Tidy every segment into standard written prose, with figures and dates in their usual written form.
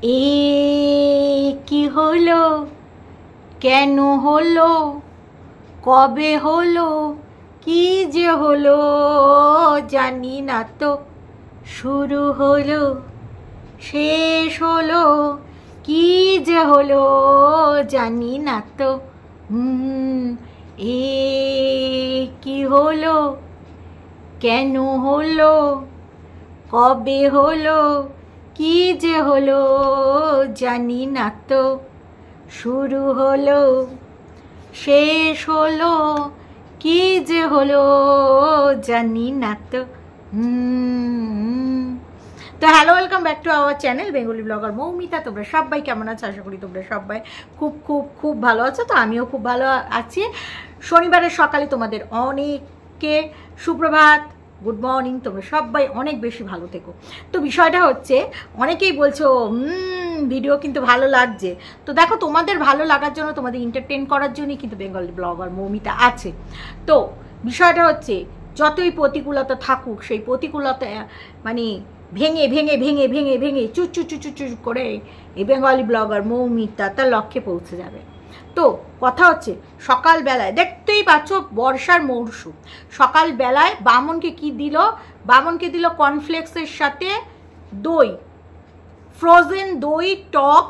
এ কি হলো, কেন হলো, কবে হলো, কি যে হলো জানি না তো। শুরু হলো, শেষ হলো, কি যে হলো জানি না তো। এ কি হলো, কেন হলো, কবে হলো, কি যে হলো জানি না তো। শুরু হলো, শেষ হলো, কি যে হলো জানি না তো। তো hello, welcome back to our channel Bengali blogger Moumita. তোমরা সবাই কেমন আছো? আশা করি তোমরা সবাই খুব খুব খুব ভালো আছো। তো আমিও খুব ভালো আছি। শনিবারের সকালে তোমাদের অনেককে সুপ্রভাত, গুড মর্নিং। তোমরা সবাই অনেক বেশি ভালো থেকো। তো বিষয়টা হচ্ছে, অনেকেই বলছো ভিডিও কিন্তু ভালো লাগছে। তো দেখো, তোমাদের ভালো লাগার জন্য, তোমাদের এন্টারটেইন করার জন্যই কিন্তু বেঙ্গলি ব্লগার মৌমিতা আছে। তো বিষয়টা হচ্ছে, যতই প্রতিকূলতা থাকুক, সেই প্রতিকূলতা মানে ভেঙে ভেঙে ভেঙে ভেঙে ভেঙে চুচু চুচু চুচু করে এই বেঙ্গলি ব্লগার মৌমিতা তার লক্ষ্যে পৌঁছে যাবে। তো কথা হচ্ছে, সকালবেলায় দেখতেই পাচ্ছ বর্ষার মৌসুম, সকালবেলায় বামনকে কি দিল? বামনকে দিল কর্নফ্লেক্সের সাথে দই, ফ্রোজেন দই টক।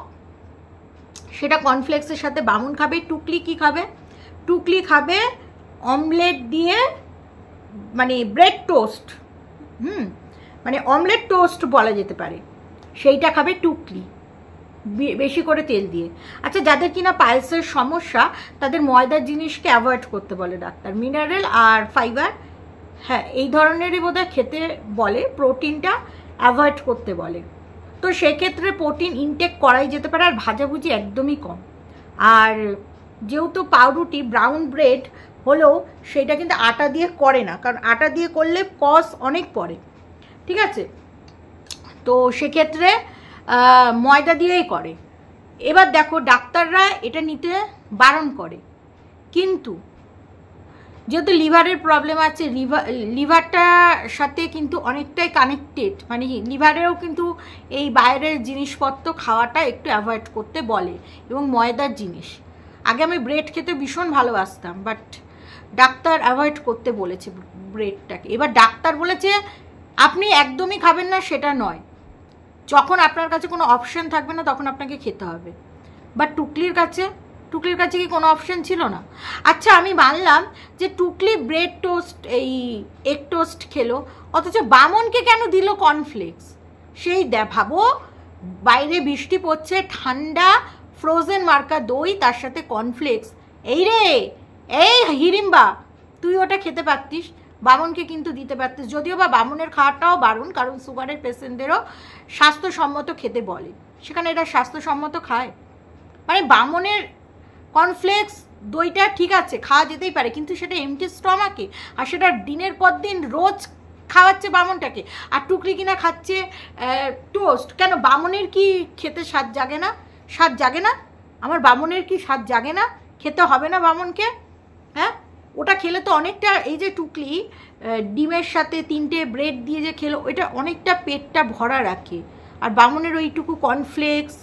সেটা কর্নফ্লেক্সের সাথে বামন খাবে। টুকলি কি খাবে? টুকলি খাবে অমলেট দিয়ে, মানে ব্রেড টোস্ট, মানে অমলেট টোস্ট বলা যেতে পারে, সেইটা খাবে টুকলি, বেশি করে তেল দিয়ে। আচ্ছা, যাদের কিনা পাইলসের সমস্যা, তাদের ময়দার জিনিসকে অ্যাভয়েড করতে বলে ডাক্তার। মিনারেল আর ফাইবার, হ্যাঁ, এই ধরনেরই বোধহয় খেতে বলে, প্রোটিনটা অ্যাভয়েড করতে বলে। তো সেক্ষেত্রে প্রোটিন ইনটেক করাই যেতে পারে, আর ভাজাভুজি একদমই কম। আর যেহেতু পাউরুটি ব্রাউন ব্রেড হলেও সেটা কিন্তু আটা দিয়ে করে না, কারণ আটা দিয়ে করলে কস্ট অনেক পড়ে, ঠিক আছে? তো সেক্ষেত্রে ময়দা দিয়েই করে। এবার দেখো, ডাক্তাররা এটা নিতে বারণ করে, কিন্তু যেহেতু লিভারের প্রবলেম আছে, লিভারটার সাথে কিন্তু অনেকটাই কানেক্টেড, মানে লিভারেও কিন্তু এই বাইরের জিনিসপত্র খাওয়াটা একটু অ্যাভয়েড করতে বলে, এবং ময়দার জিনিস। আগে আমি ব্রেড খেতে ভীষণ ভালোবাসতাম, বাট ডাক্তার অ্যাভয়েড করতে বলেছে ব্রেডটাকে। এবার ডাক্তার বলেছে আপনি একদমই খাবেন না সেটা নয়, যখন আপনার কাছে কোনো অপশন থাকবে না তখন আপনাকে খেতে হবে। বাট টুকলির কাছে কি কোনো অপশন ছিল না? আচ্ছা, আমি মানলাম যে টুকলি ব্রেড টোস্ট, এই এগ টোস্ট খেলো, অথচ বামনকে কেন দিল কর্নফ্লেক্স? সেই ভাবো, বাইরে বৃষ্টি পড়ছে, ঠান্ডা ফ্রোজেন মার্কা দই, তার সাথে কর্নফ্লেক্স। এই রে, এই হিড়িম্বা, তুই ওটা খেতে পারতিস, বামনকে কিন্তু দিতে পারতিস। যদিও বা বামনের খাওয়াটাও বারণ, কারণ সুগারের পেশেন্টদেরও স্বাস্থ্যসম্মত খেতে বলে, সেখানে এটা স্বাস্থ্যসম্মত খায়। মানে বামনের কর্নফ্লেক্স দইটা ঠিক আছে, খাওয়া যেতেই পারে, কিন্তু সেটা এমটি স্টমাকে, আর সেটা দিনের পর দিন রোজ খাওয়াচ্ছে বামনটাকে। আর টুকরি কিনা খাচ্ছে টোস্ট। কেন, বামনের কি খেতে স্বাদ জাগে না? স্বাদ জাগে না? আমার বামনের কি স্বাদ জাগে না? খেতে হবে না বামনকে? হ্যাঁ, ওটা খেলে তো অনেকটা, এই যে টুকলি ডিমের সাথে 3টে ব্রেড দিয়ে যে খেলো, ওইটা অনেকটা পেটটা ভরা রাখে। আর বামনের ওইটুকু কর্নফ্লেক্স,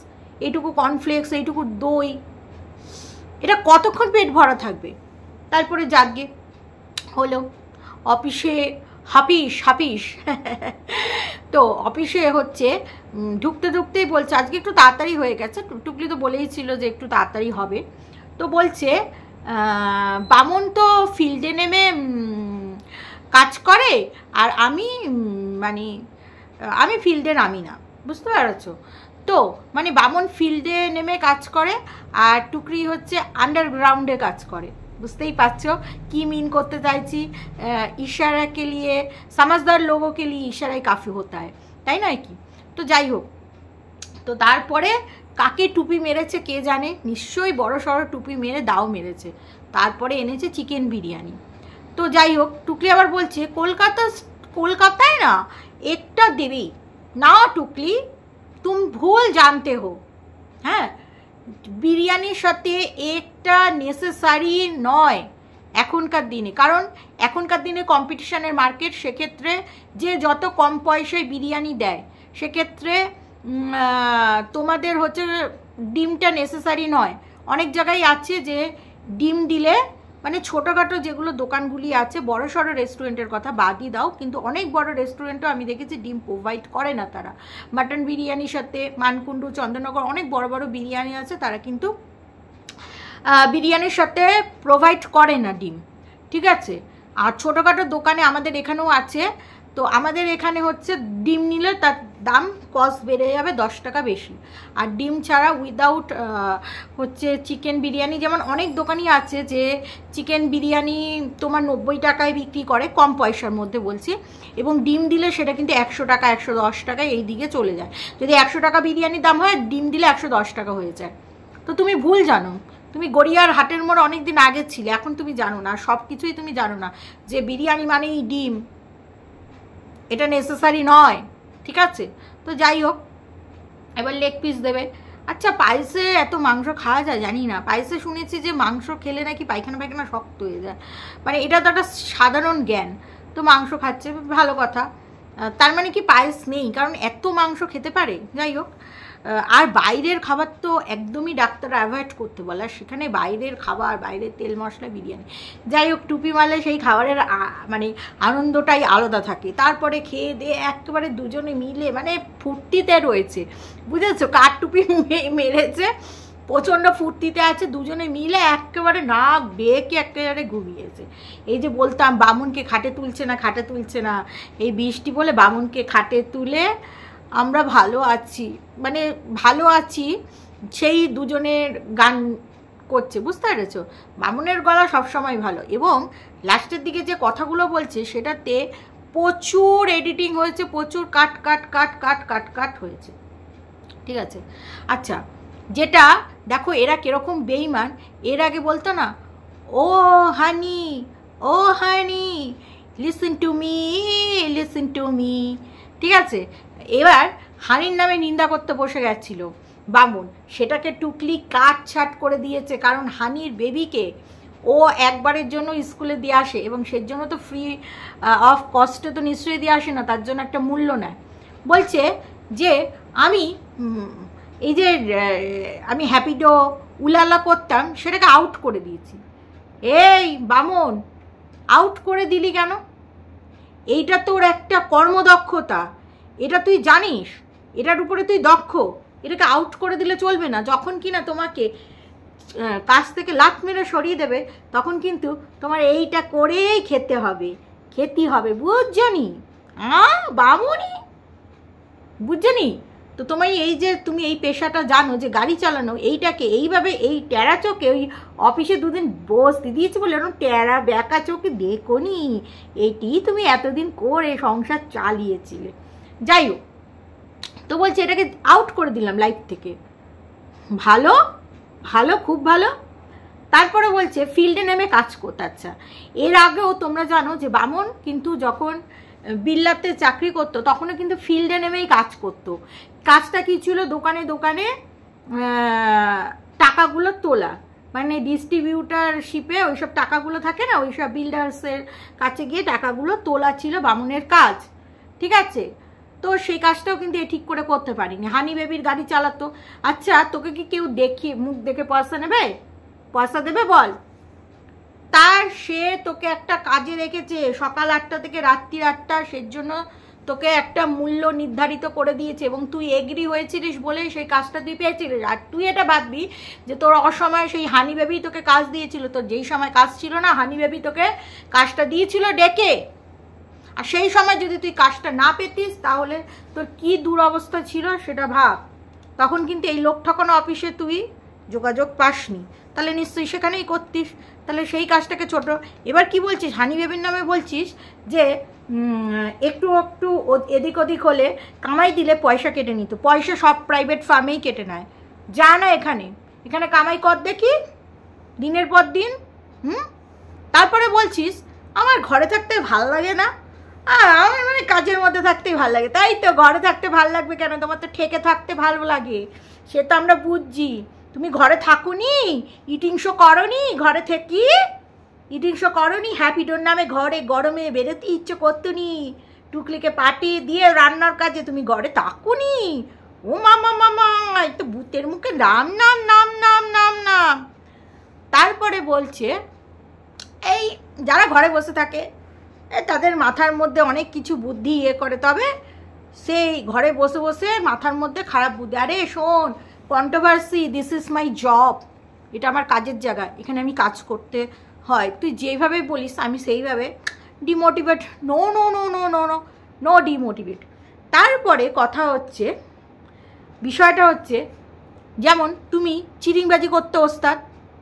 এইটুকু দই, এটা কতক্ষণ পেট ভরা থাকবে? তারপরে জাগে হলো অফিসে হাপিস তো অফিসে হচ্ছে ঢুকতেই বলছে আজকে একটু তাড়াতাড়ি হয়ে গেছে। টুকলি তো বলেই ছিল যে একটু তাড়াতাড়ি হবে। তো বলছে বামন তো ফিল্ডে নেমে কাজ করে, আর আমি ফিল্ডে নামি না, বুঝতে পারছো তো? মানে বামন ফিল্ডে নেমে কাজ করে, আর টুকরি হচ্ছে আন্ডারগ্রাউন্ডে কাজ করে। বুঝতেই পারছো কি মিন করতে চাইছি? ইশারা কে লিয়ে, সমাজদার লোগো কে লিয়ে ইশারাই কাফি হতা হয়, তাই নয় কি? তো যাই হোক, তো তারপরে কাকে টুপি মেরেছে কে জানে, নিশ্চয়ই বড় সড়ো টুপি মেরে দাও মেরেছে। তারপরে এনেছে চিকেন বিরিয়ানি। তো যাই হোক, টুকলি আবার বলছে কলকাতায় না একটা দেবী না টুকলি, तुम भूल जानते हो, হ্যাঁ, বিরিয়ানির সাথে একটা নেসেসারি নয় এখনকার দিনে, কারণ এখনকার দিনে কম্পিটিশনের মার্কেট। সেক্ষেত্রে যে যত কম পয়সায় বিরিয়ানি দেয়, সেক্ষেত্রে তোমাদের হচ্ছে ডিমটা নেসেসারি নয়। অনেক জায়গায় আছে যে ডিম দিলে, মানে ছোটোখাটো যেগুলো দোকানগুলি আছে, বড় সড়ো রেস্টুরেন্টের কথা বাদই দাও, কিন্তু অনেক বড় রেস্টুরেন্টও আমি দেখেছি ডিম প্রোভাইড করে না তারা। মাটন বিরিয়ানির সাথে মানকুণ্ডু, চন্দননগর অনেক বড় বড় বিরিয়ানি আছে, তারা কিন্তু বিরিয়ানির সাথে প্রোভাইড করে না ডিম, ঠিক আছে। আর ছোটোখাটো দোকানে আমাদের এখানেও আছে, তো আমাদের এখানে হচ্ছে ডিম নিলে তার দাম কস্ট বেড়ে যাবে 10 টাকা বেশি। আর ডিম ছাড়া উইদাউট হচ্ছে চিকেন বিরিয়ানি, যেমন অনেক দোকানই আছে যে চিকেন বিরিয়ানি তোমার 90 টাকায় বিক্রি করে, কম পয়সার মধ্যে বলছি, এবং ডিম দিলে সেটা কিন্তু 100 টাকা 110 টাকা এই দিকে চলে যায়। যদি 100 টাকা বিরিয়ানির দাম হয়, ডিম দিলে 110 টাকা হয়ে যায়। তো তুমি ভুল জানো, তুমি গড়িয়ার হাটের মোড় অনেক দিন আগে ছিলে, এখন তুমি জানো না, সব কিছুই তুমি জানো না যে বিরিয়ানি মানেই ডিম, এটা নেসেসারি নয়, ঠিক আছে। তো যাই হোক, এবার লেগ পিস দেবে। আচ্ছা, পায়েসে এত মাংস খাওয়া যায় জানি না, পায়েসে শুনেছি যে মাংস খেলে নাকি পায়খানা শক্ত হয়ে যায়, মানে এটা তো একটা সাধারণ জ্ঞান। তো মাংস খাচ্ছে, ভালো কথা, তার মানে কি পায়েস নেই, কারণ এত মাংস খেতে পারে। যাই হোক, আর বাইরের খাবার তো একদমই ডাক্তার অ্যাভয়েড করতে বলে, আর সেখানে বাইরের খাবার, বাইরের তেল মশলা, বিরিয়ানি, যাই হোক, টুপি মারলে সেই খাবারের মানে আনন্দটাই আলাদা থাকে। তারপরে খেয়ে দিয়ে একেবারে দুজনে মিলে মানে ফুর্তিতে রয়েছে, বুঝেছো, কার টুপি মেরেছে, প্রচণ্ড ফুর্তিতে আছে, দুজনে মিলে একেবারে নাক বেঁকে একেবারে ঘুমিয়েছে। এই যে বলতাম বামুনকে খাটে তুলছে না, এই বৃষ্টি বলে বামুনকে খাটে তুলে আমরা ভালো আছি, মানে ভালো আছি, সেই দুজনের গান করছে, বুঝতে পেরেছো। বামুনের গলা সবসময় ভালো, এবং লাস্টের দিকে যে কথাগুলো বলছে সেটাতে প্রচুর এডিটিং হয়েছে, প্রচুর কাট হয়েছে, ঠিক আছে। আচ্ছা, যেটা দেখো এরা কিরকম বেইমান, এর আগে বলতো না, ও হানি লিসেন টু মি, ঠিক আছে। এবার হানির নামে নিন্দা করতে বসে গেছিল বামুন, সেটাকে টুকলি কাট ছাট করে দিয়েছে, কারণ হানির বেবিকে ও একবারের জন্য স্কুলে দিয়ে আসে, এবং সের জন্য তো ফ্রি অফ কস্টে তো নিশ্চয়ই দিয়ে আসে না, তার জন্য একটা মূল্য নেয়। বলছে যে আমি এই যে আমি হ্যাপিডো উলালা করতাম, সেটাকে আউট করে দিয়েছি। এই বামন, আউট করে দিলি কেন? এইটা তোর একটা কর্মদক্ষতা, এটা তুই জানিস, এটার উপরে তুই দক্ষ, এটাকে আউট করে দিলে চলবে না। যখন কিনা তোমাকে কাজ থেকে লাত মেরে সরিয়ে দেবে, তখন কিন্তু তোমার এইটা করেই খেতে হবে, বুঝছনি? বামুনি, বুঝছনি? তো তোমায় এই যে তুমি এই পেশাটা জানো যে গাড়ি চালানো, এইটাকে এইভাবে এই টেরা চোখে ওই অফিসে দুদিন বসতে দিয়েছে বলে এরকম টেরা ব্যাকা চোখে দেখোনি, এটি তুমি এতদিন করে সংসার চালিয়েছিলে। যাই হোক, তো বলছে এটাকে আউট করে দিলাম লাইফ থেকে, ভালো, খুব ভালো। তারপরে বলছে ফিল্ডে নেমে কাজ করতে। আচ্ছা, এর আগেও তোমরা জানো যে বামন কিন্তু যখন বিল্লাতে চাকরি করতো তখনও কিন্তু ফিল্ডে নেমেই কাজ করতো। কাজটা কি ছিল? দোকানে টাকাগুলো তোলা, মানে ডিস্ট্রিবিউটারশিপে ওইসব টাকাগুলো থাকে না, ওইসব বিল্ডার্সের কাছে গিয়ে টাকাগুলো তোলা ছিল বামুনের কাজ, ঠিক আছে। তো সেই কাজটাও কিন্তু এ ঠিক করে করতে পারিনি। হানি বেবির গাড়ি চালাতো। আচ্ছা, তোকে কি কেউ দেখি মুখ দেখে পয়সা দেবে বল? তার সে তোকে একটা কাজে রেখেছে সকাল 8টা থেকে রাত্রি 8টা, সের জন্য তোকে একটা মূল্য নির্ধারিত করে দিয়েছে, এবং তুই এগ্রি হয়েছিলিস বলেই সেই কাজটা তুই পেয়েছিলিস। আর তুই এটা ভাববি যে তোর অসময়ে সেই হানি বেবি তোকে কাজ দিয়েছিল, তোর যেই সময় কাজ ছিল না হানি বেবি তোকে কাজটা দিয়েছিল ডেকে, আর সেই সময় যদি তুই কাজটা না পেতিস তাহলে তোর কি দুরবস্থা ছিল সেটা ভাব। তখন কিন্তু এই লোক ঠকানো অফিসে তুই যোগাযোগ পাসনি, তাহলে নিশ্চয়ই সেখানেই করতিস, তাহলে সেই কাজটাকে ছোট। এবার কি বলছিস? হানি বেবির নামে বলছিস যে একটু এদিক ওদিক হলে কামাই দিলে পয়সা কেটে নিত। পয়সা সব প্রাইভেট ফার্মেই কেটে নেয়, যা না এখানে কামাই কর দেখি দিনের পর দিন। তারপরে বলছিস আমার ঘরে থাকতে ভালো লাগে না, আমার মানে কাজের মধ্যে থাকতেই ভালো লাগে। তাই তো, ঘরে থাকতে ভালো লাগবে কেন? তোমার তো ঠেকে থাকতে ভালো লাগে, সে তো আমরা বুঝছি। তুমি ঘরে থাকুনি, ইটিং শো করনি, ঘরে থেকে ইটিং শো করনি, হ্যাপিডোর নামে ঘরে গরমে বেরোতে ইচ্ছে করতো নি, টুকলিকে পাঠিয়ে দিয়ে রান্নার কাজে তুমি ঘরে থাকুনি। ও মামা মামা, এই তো ভূতের মুখে নাম নাম নাম নাম নাম নাম। তারপরে বলছে এই যারা ঘরে বসে থাকে তাদের মাথার মধ্যে অনেক কিছু বুদ্ধি করে, তবে সেই ঘরে বসে বসে মাথার মধ্যে খারাপ বুদ্ধি। আরে শোন, controversy, this is my job, এটা আমার কাজের জায়গা, এখানে আমি কাজ করতে হয়, তুই যেইভাবে বলিস আমি সেইভাবে। Demotivate, no no no no no no no demotivate. তারপরে কথা হচ্ছে, বিষয়টা হচ্ছে যেমন তুমি চিটিংবাজি করতে ওস্তাদ,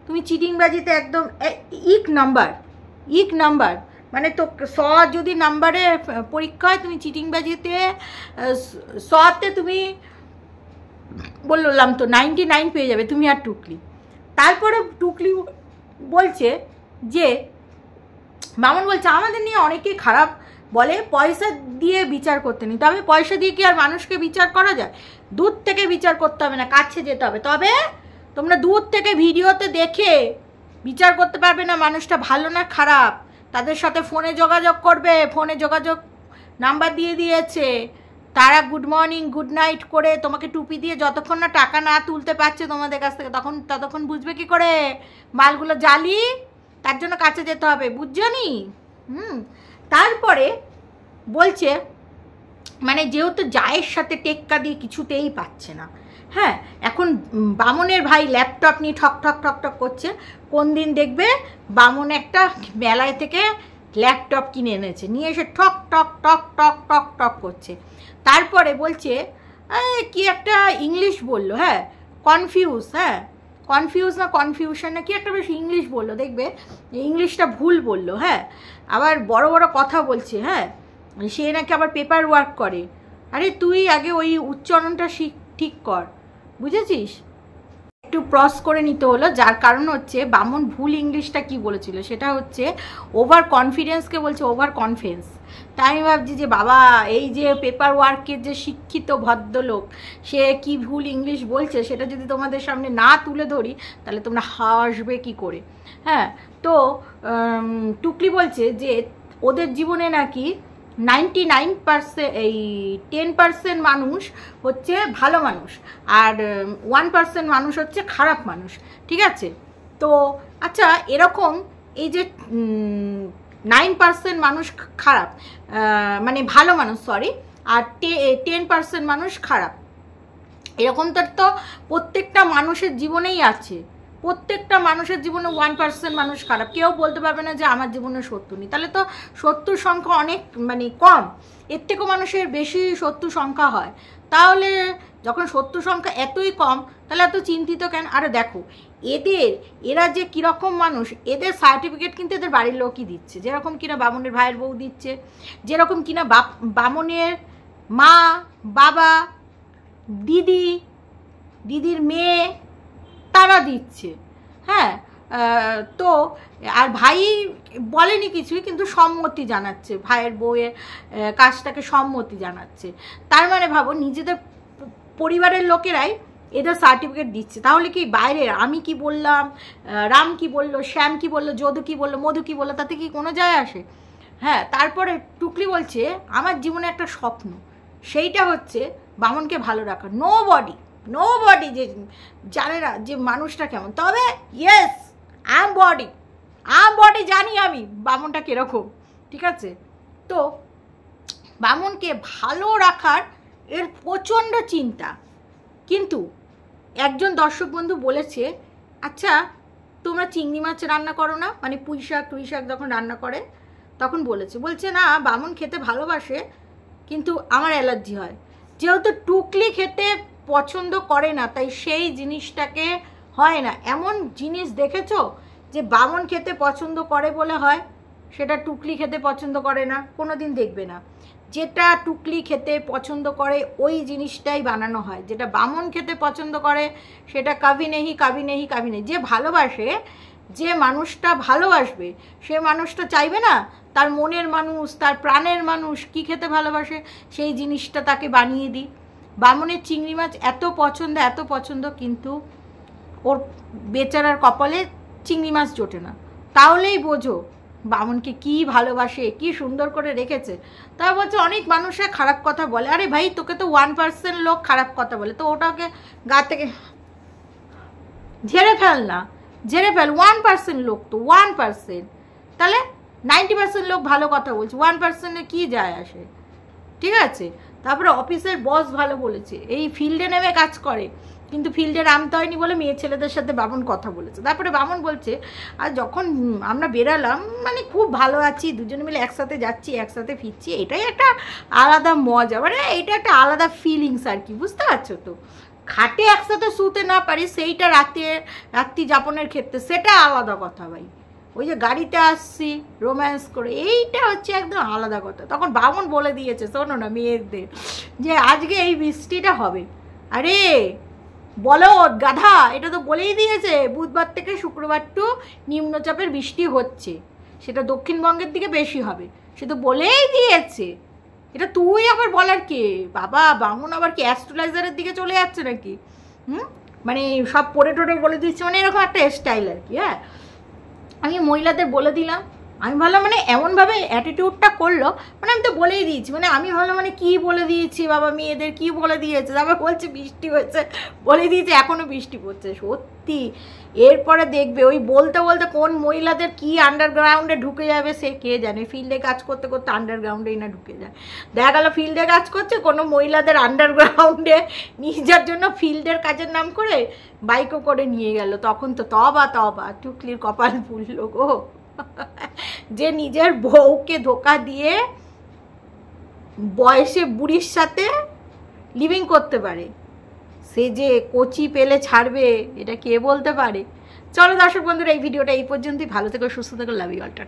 তুমি চিটিংবাজিতে একদম ইক নাম্বার, মানে তো 100 যদি নাম্বারে পরীক্ষা হয়, তুমি চিটিংবাজিতে 100তে তুমি বললাম তো 99 পেয়ে যাবে তুমি আর টুকলি। তারপরে টুকলি বলছে যে, মামুন বলছে আমাদের নিয়ে অনেকেই খারাপ বলে, পয়সা দিয়ে বিচার করতে নেই। তবে পয়সা দিয়ে কি আর মানুষকে বিচার করা যায়? দূর থেকে বিচার করতে হবে না, কাছে যেতে হবে। তবে তোমরা দূর থেকে ভিডিওতে দেখে বিচার করতে পারবে না মানুষটা ভালো না খারাপ। তাদের সাথে ফোনে যোগাযোগ করবে, ফোনে যোগাযোগ নাম্বার দিয়ে দিয়েছে, তারা গুড মর্নিং গুড নাইট করে তোমাকে টুপি দিয়ে যতক্ষণ না টাকা না তুলতে পারছে তোমাদের কাছ থেকে, ততক্ষণ বুঝবে কি করে মালগুলো জালি? তার জন্য কাছে যেতে হবে, বুঝছো নি? তারপরে বলছে মানে যেহেতু জায়ের সাথে টেক্কা দিয়ে কিছুতেই পাচ্ছে না, হ্যাঁ, এখন বামনের ভাই ল্যাপটপ নিয়ে ঠক ঠক ঠক ঠক করছে। কোন দিন দেখবে বামন একটা মেলায় থেকে ল্যাপটপ কিনে এনেছে, নিয়ে এসে ঠক টক টক টক টক টক করছে। তারপরে বলছে কি একটা ইংলিশ বললো, হ্যাঁ কনফিউজ, হ্যাঁ কনফিউজ না কনফিউশন না কি একটা বেশ ইংলিশ বললো, দেখবে ইংলিশটা ভুল বললো, হ্যাঁ আবার বড় বড় কথা বলছে, হ্যাঁ সে নাকি আবার পেপার ওয়ার্ক করে। আরে তুই আগে ওই উচ্চারণটা ঠিক কর, বুঝেছিস? একটু প্রস করে নিতে হলো, যার কারণ হচ্ছে বামন ভুল ইংলিশটা কি বলেছিল, সেটা হচ্ছে ওভার কনফিডেন্সকে বলছে ওভার কনফিডেন্স। তাই আমি ভাবছি যে বাবা, এই যে পেপার ওয়ার্কের যে শিক্ষিত ভদ্রলোক, সে কি ভুল ইংলিশ বলছে সেটা যদি তোমাদের সামনে না তুলে ধরি তাহলে তোমরা হাসবে কি করে। হ্যাঁ, তো টুকলি বলছে যে ওদের জীবনে নাকি 99% এই 10% মানুষ হচ্ছে ভালো মানুষ আর 1% মানুষ হচ্ছে খারাপ মানুষ, ঠিক আছে? তো আচ্ছা, এরকম এই যে 9% মানুষ খারাপ, মানে ভালো মানুষ, সরি, আর 10% মানুষ খারাপ, এরকম তো প্রত্যেকটা মানুষের জীবনেই আছে। প্রত্যেকটা মানুষের জীবনে 1% মানুষ খারাপ, কেউ বলতে পারবে না যে আমার জীবনে 70 নেই, তাহলে তো 70 সংখ্যা অনেক মানে কম, এর থেকেও মানুষের বেশি 70 সংখ্যা হয়। তাহলে যখন 70 সংখ্যা এতই কম, তাহলে এত চিন্তিত কেন? আরে দেখো এরা যে কীরকম মানুষ, এদের সার্টিফিকেট কিন্তু এদের বাড়ির লোকই দিচ্ছে, যেরকম কিনা বামনের ভাইয়ের বউ দিচ্ছে, যেরকম কিনা বামনের মা, বাবা, দিদির মেয়ে তারা দিচ্ছে, হ্যাঁ। তো আর ভাই বলেনি কিছুই, কিন্তু সম্মতি জানাচ্ছে, ভাইয়ের বউয়ের কাজটাকে সম্মতি জানাচ্ছে। তার মানে ভাবো নিজেদের পরিবারের লোকেরাই এদের সার্টিফিকেট দিচ্ছে। তাহলে কি বাইরের আমি কি বললাম, রাম কি বললো, শ্যাম কি বললো, যদু কি বললো, মধু কি বললো, তাতে কি কোনো যায় আসে? হ্যাঁ, তারপরে টুকলি বলছে আমার জীবনে একটা স্বপ্ন, সেইটা হচ্ছে বামনকে ভালো রাখা। নো বডি যে জানে না যে মানুষটা কেমন, তবে ইয়েস আম বডি জানি আমি বামনটা কীরকম, ঠিক আছে? তো বামনকে ভালো রাখার এর প্রচণ্ড চিন্তা। কিন্তু একজন দর্শক বন্ধু বলেছে, আচ্ছা তোমরা চিংড়ি মাছ রান্না করো না, মানে পুঁই শাক যখন রান্না করে তখন বলছে না বামন খেতে ভালোবাসে কিন্তু আমার অ্যালার্জি হয়। যেহেতু টুকলি খেতে পছন্দ করে না, তাই সেই জিনিসটাকে হয় না। এমন জিনিস দেখেছো যে বামন খেতে পছন্দ করে বলে হয়, সেটা টুকলি খেতে পছন্দ করে না, কোনো দিন দেখবে না। যেটা টুকলি খেতে পছন্দ করে ওই জিনিসটাই বানানো হয়, যেটা বামন খেতে পছন্দ করে সেটা কাভি নেহি। যে ভালোবাসে, যে মানুষটা ভালোবাসবে সে মানুষটা চাইবে না তার মনের মানুষ, তার প্রাণের মানুষ কি খেতে ভালোবাসে সেই জিনিসটা তাকে বানিয়ে দিই। বামনের চিংড়ি মাছ এত পছন্দ, কিন্তু ওর বেচারার কপালে চিংড়ি মাছ জোটে না। তাহলেই বোঝো বামনকে কি ভালোবাসে, কি সুন্দর করে রেখেছে। তা বলছে অনেক মানুষের খারাপ কথা বলে। আরে ভাই, তোকে তো 1% লোক খারাপ কথা বলে, তো ওটাকে গা থেকে ঝেড়ে ফেল না, ঝেড়ে ফেল। 1% লোক তো 1%, তাহলে 90% লোক ভালো কথা বলছে, 1%-এ কি যায় আসে? ঠিক আছে। তারপরে অফিসের বস ভালো বলেছে, এই ফিল্ডে নেমে কাজ করে, কিন্তু ফিল্ডে নামতে হয়নি বলে মেয়ে ছেলেদের সাথে বামন কথা বলেছে। তারপরে বামন বলছে আর যখন আমরা বেরালাম মানে খুব ভালো আছি, দুজনে মিলে একসাথে যাচ্ছি একসাথে ফিরছি, এটাই একটা আলাদা মজা, মানে এটা একটা আলাদা ফিলিংস আর কি, বুঝতে পারছো তো। খাটে একসাথে শুতে না পারি সেইটা রাত্রি যাপনের ক্ষেত্রে সেটা আলাদা কথা ভাই, ওই যে গাড়িতে আসছি রোম্যান্স করে, এইটা হচ্ছে একদম আলাদা কথা। তখন বামন বলে দিয়েছে, শোনো না মেয়েদের, যে আজকে এই বৃষ্টিটা হবে। আরে বলো গাধা, এটা তো বলেই দিয়েছে বুধবার থেকে শুক্রবার টু নিম্নচাপের বৃষ্টি হচ্ছে, সেটা দক্ষিণবঙ্গের দিকে বেশি হবে, সে তো বলেই দিয়েছে। এটা তুই আবার বলার কে বাবা? বামন আবার কি অ্যাস্ট্রোলাইজারের দিকে চলে যাচ্ছে নাকি? মানে সব পড়ে টোড়ে বলে দিচ্ছে, মানে এরকম একটা স্টাইল আর কি। হ্যাঁ, আমি মহিলাদের বলে দিলাম, আমি ভাবলাম মানে এমনভাবে অ্যাটিটিউডটা করলো, মানে আমি তো বলেই দিয়েছি, মানে আমি ভাবলাম মানে কী বলে দিয়েছি বাবা, মেয়েদের কী বলে দিয়েছে। তারপর বলছে বৃষ্টি হয়েছে, বলে দিয়েছে এখনও বৃষ্টি পড়ছে। সত্যি এরপরে দেখবে ওই বলতে বলতে কোন মহিলাদের কি আন্ডারগ্রাউন্ডে ঢুকে যাবে সে কে জানে। ফিল্ডে কাজ করতে করতে আন্ডারগ্রাউন্ডেই না ঢুকে যায়। দেখা গেল ফিল্ডে কাজ করছে, কোনো মহিলাদের আন্ডারগ্রাউন্ডে নিয়ে যাওয়ার জন্য ফিল্ডের কাজের নাম করে বাইকও করে নিয়ে গেল, তখন তো তবা তবা টুকলির কপাল ফুলল গো। যে নিজের বউকে ধোকা দিয়ে বয়সে বুড়ির সাথে লিভিং করতে পারে, সে যে কচি পেলে ছাড়বে এটা কে বলতে পারে? চলো দর্শক বন্ধুরা, এই ভিডিওটা এই পর্যন্তই। ভালো থেকো, সুস্থ থেকো, লাভ ইউ অল, টাটা।